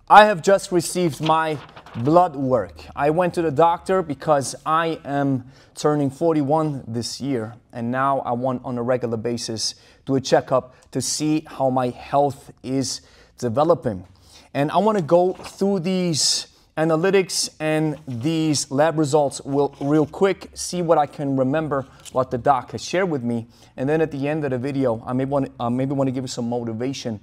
I have just received my blood work. I went to the doctor because I am turning 41 this year, and now I want on a regular basis do a checkup to see how my health is developing. And I want to go through these analytics and these lab results real quick, see what I can remember what the doc has shared with me, and then at the end of the video I maybe want to give you some motivation.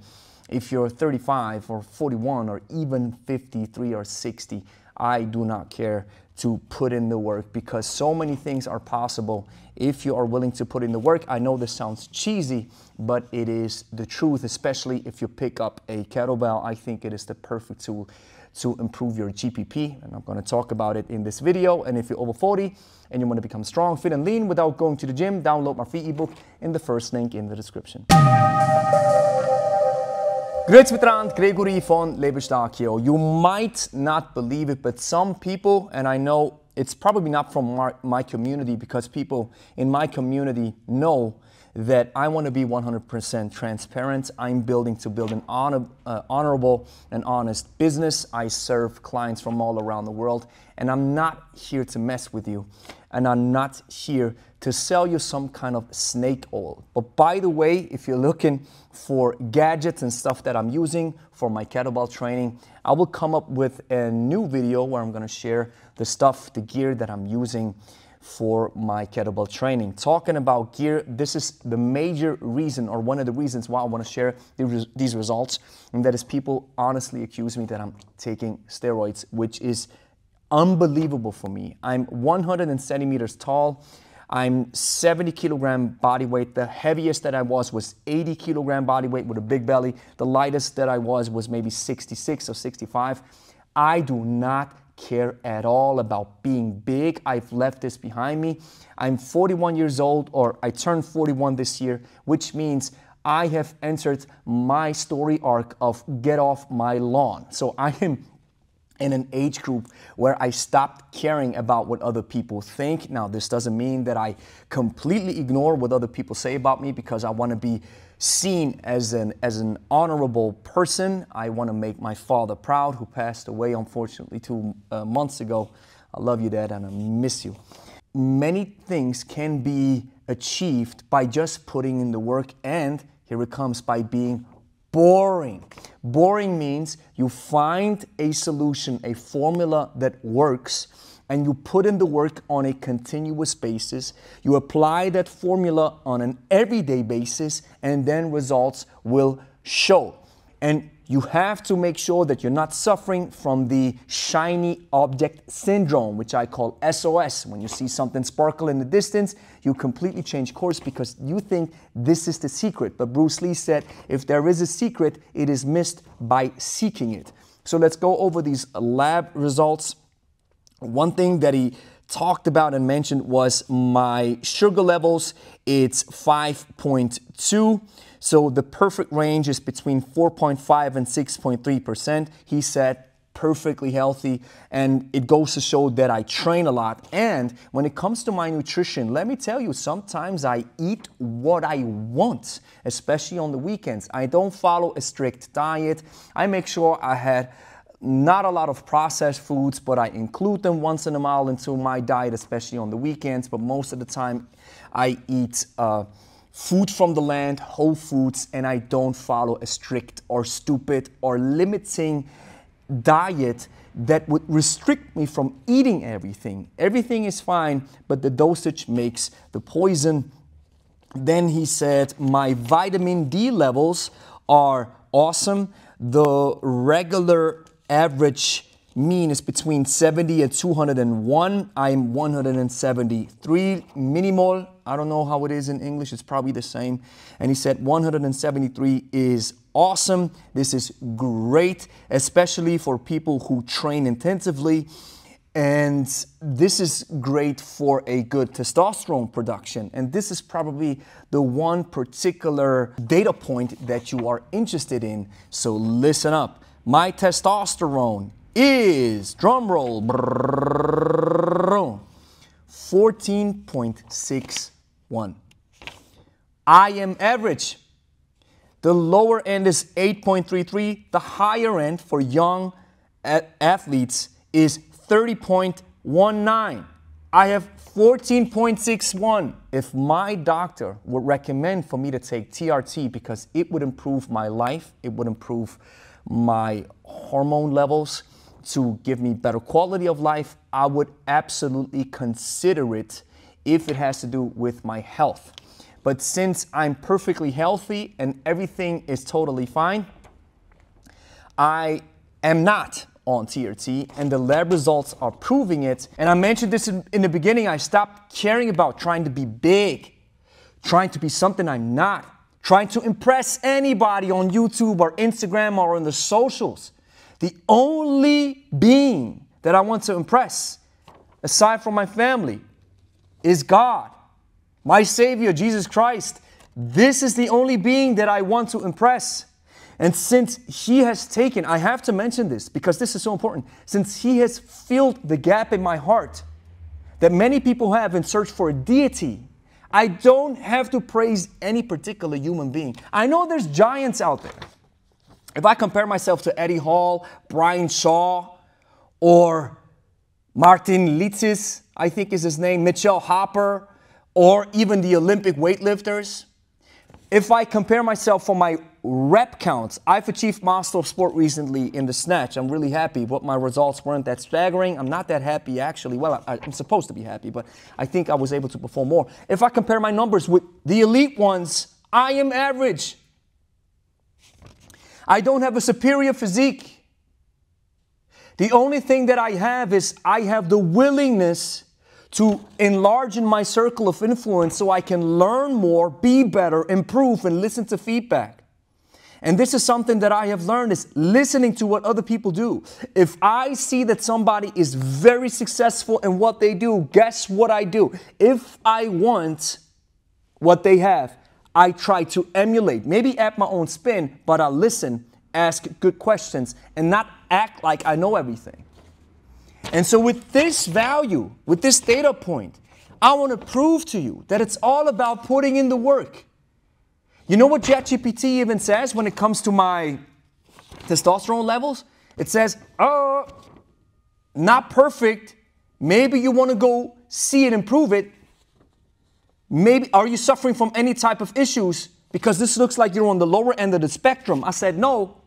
If you're 35 or 41 or even 53 or 60, I do not care to put in the work, because so many things are possible if you are willing to put in the work. I know this sounds cheesy, but it is the truth, especially if you pick up a kettlebell. I think it is the perfect tool to improve your GPP, and I'm going to talk about it in this video. And if you're over 40 and you want to become strong, fit, and lean without going to the gym, download my free ebook in the first link in the description. Grüezi miteinander, Gregory von Lebe Stark here. You might not believe it, but some people, and I know it's probably not from my community, because people in my community know that I want to be 100% transparent. I'm building to build an honorable and honest business. I serve clients from all around the world, and I'm not here to mess with you, and I'm not here to sell you some kind of snake oil. But by the way, if you're looking for gadgets and stuff that I'm using for my kettlebell training, I will come up with a new video where I'm going to share the stuff, the gear that I'm using for my kettlebell training. Talking about gear, this is the major reason, or one of the reasons why I want to share these results, and that is people honestly accuse me that I'm taking steroids, which is unbelievable for me. I'm 100 centimeters tall. I'm 70 kilogram body weight. The heaviest that I was 80 kilogram body weight with a big belly. The lightest that I was maybe 66 or 65. I do not care at all about being big. I've left this behind me. I'm 41 years old, or I turned 41 this year, which means I have entered my story arc of get off my lawn. So I am in an age group where I stopped caring about what other people think. Now, this doesn't mean that I completely ignore what other people say about me, because I want to be seen as an honorable person. I want to make my father proud, who passed away unfortunately 2 months ago. I love you, Dad, and I miss you. Many things can be achieved by just putting in the work, and here it comes, by being boring. Boring means you find a solution, a formula that works, and you put in the work on a continuous basis. You apply that formula on an everyday basis, and then results will show. And you have to make sure that you're not suffering from the shiny object syndrome, which I call SOS. When you see something sparkle in the distance, you completely change course because you think this is the secret. But Bruce Lee said, if there is a secret, it is missed by seeking it. So let's go over these lab results. One thing that he talked about and mentioned was my sugar levels. It's 5.2. So the perfect range is between 4.5 and 6.3%. He said perfectly healthy, and it goes to show that I train a lot. And when it comes to my nutrition, let me tell you, sometimes I eat what I want, especially on the weekends. I don't follow a strict diet. I make sure I had not a lot of processed foods, but I include them once in a while into my diet, especially on the weekends. But most of the time I eat food from the land, whole foods, and I don't follow a strict or stupid or limiting diet that would restrict me from eating everything. Everything is fine, but the dosage makes the poison. Then he said my vitamin D levels are awesome. The regular average mean is between 70 and 201. I'm 173 millimole. I don't know how it is in English. It's probably the same. And he said 173 is awesome. This is great, especially for people who train intensively. And this is great for a good testosterone production. And this is probably the one particular data point that you are interested in. So listen up. My testosterone is, drumroll, 14.61. I am average. The lower end is 8.33. The higher end for young athletes is 30.19. I have 14.61. If my doctor would recommend for me to take TRT because it would improve my life, it would improve my hormone levels, to give me better quality of life, I would absolutely consider it if it has to do with my health. But since I'm perfectly healthy and everything is totally fine, I am not on TRT, and the lab results are proving it. And I mentioned this in the beginning, I stopped caring about trying to be big, trying to be something I'm not, trying to impress anybody on YouTube or Instagram or on the socials. The only being that I want to impress, aside from my family, is God, my Savior, Jesus Christ. This is the only being that I want to impress. And since He has taken, I have to mention this because this is so important, since He has filled the gap in my heart that many people have in search for a deity, I don't have to praise any particular human being. I know there's giants out there. If I compare myself to Eddie Hall, Brian Shaw, or Martin Litzis, I think is his name, Mitchell Hopper, or even the Olympic weightlifters, if I compare myself for my rep counts, I've achieved Master of Sport recently in the snatch. I'm really happy, but my results weren't that staggering. I'm not that happy, actually. Well, I'm supposed to be happy, but I think I was able to perform more. If I compare my numbers with the elite ones, I am average. I don't have a superior physique. The only thing that I have is I have the willingness to enlarge in my circle of influence so I can learn more, be better, improve, and listen to feedback. And this is something that I have learned, is listening to what other people do. If I see that somebody is very successful in what they do, guess what I do? If I want what they have, I try to emulate, maybe add my own spin, but I'll listen, ask good questions, and not act like I know everything. And so with this value, with this data point, I want to prove to you that it's all about putting in the work. You know what ChatGPT even says when it comes to my testosterone levels? It says, not perfect. Maybe you want to go see it, improve it. Maybe, are you suffering from any type of issues? Because this looks like you're on the lower end of the spectrum. I said no,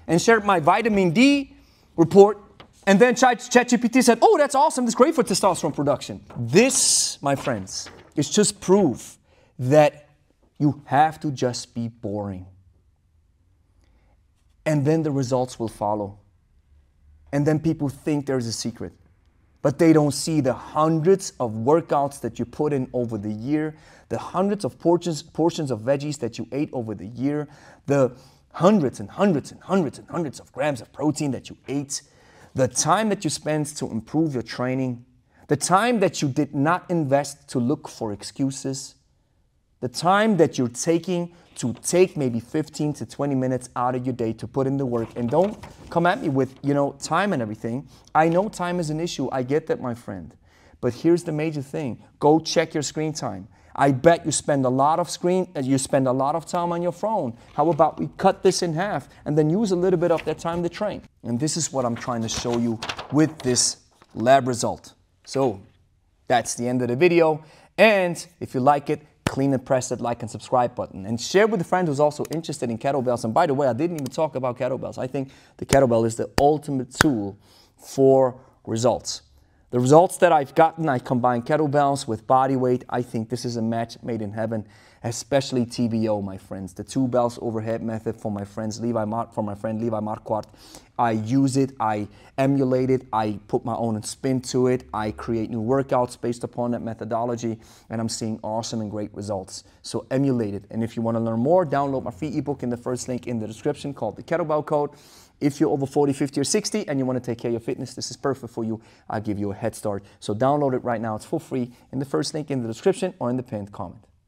and shared my vitamin D report. And then ChatGPT said, oh, that's awesome. That's great for testosterone production. This, my friends, is just proof that you have to just be boring. And then the results will follow. And then people think there's a secret. But they don't see the hundreds of workouts that you put in over the year, the hundreds of portions of veggies that you ate over the year, the hundreds and hundreds and hundreds and hundreds of grams of protein that you ate, the time that you spent to improve your training, the time that you did not invest to look for excuses, the time that you're taking to take maybe 15 to 20 minutes out of your day to put in the work. And don't come at me with, time and everything. I know time is an issue. I get that, my friend. But here's the major thing. Go check your screen time. I bet you spend a lot of time on your phone. How about we cut this in half and then use a little bit of that time to train? And this is what I'm trying to show you with this lab result. So that's the end of the video. And if you like it, clean and press that like and subscribe button. And share with a friend who's also interested in kettlebells. And by the way, I didn't even talk about kettlebells. I think the kettlebell is the ultimate tool for results. The results that I've gotten, I combine kettlebells with body weight. I think this is a match made in heaven, especially TBO, my friends. The 2 bells overhead method for my friend Levi Marquardt. I use it, I emulate it, I put my own spin to it, I create new workouts based upon that methodology, and I'm seeing awesome and great results. So emulate it. And if you want to learn more, download my free ebook in the first link in the description called the Kettlebell Code. If you're over 40, 50, or 60 and you want to take care of your fitness, this is perfect for you. I'll give you a head start. So download it right now. It's for free in the first link in the description or in the pinned comment.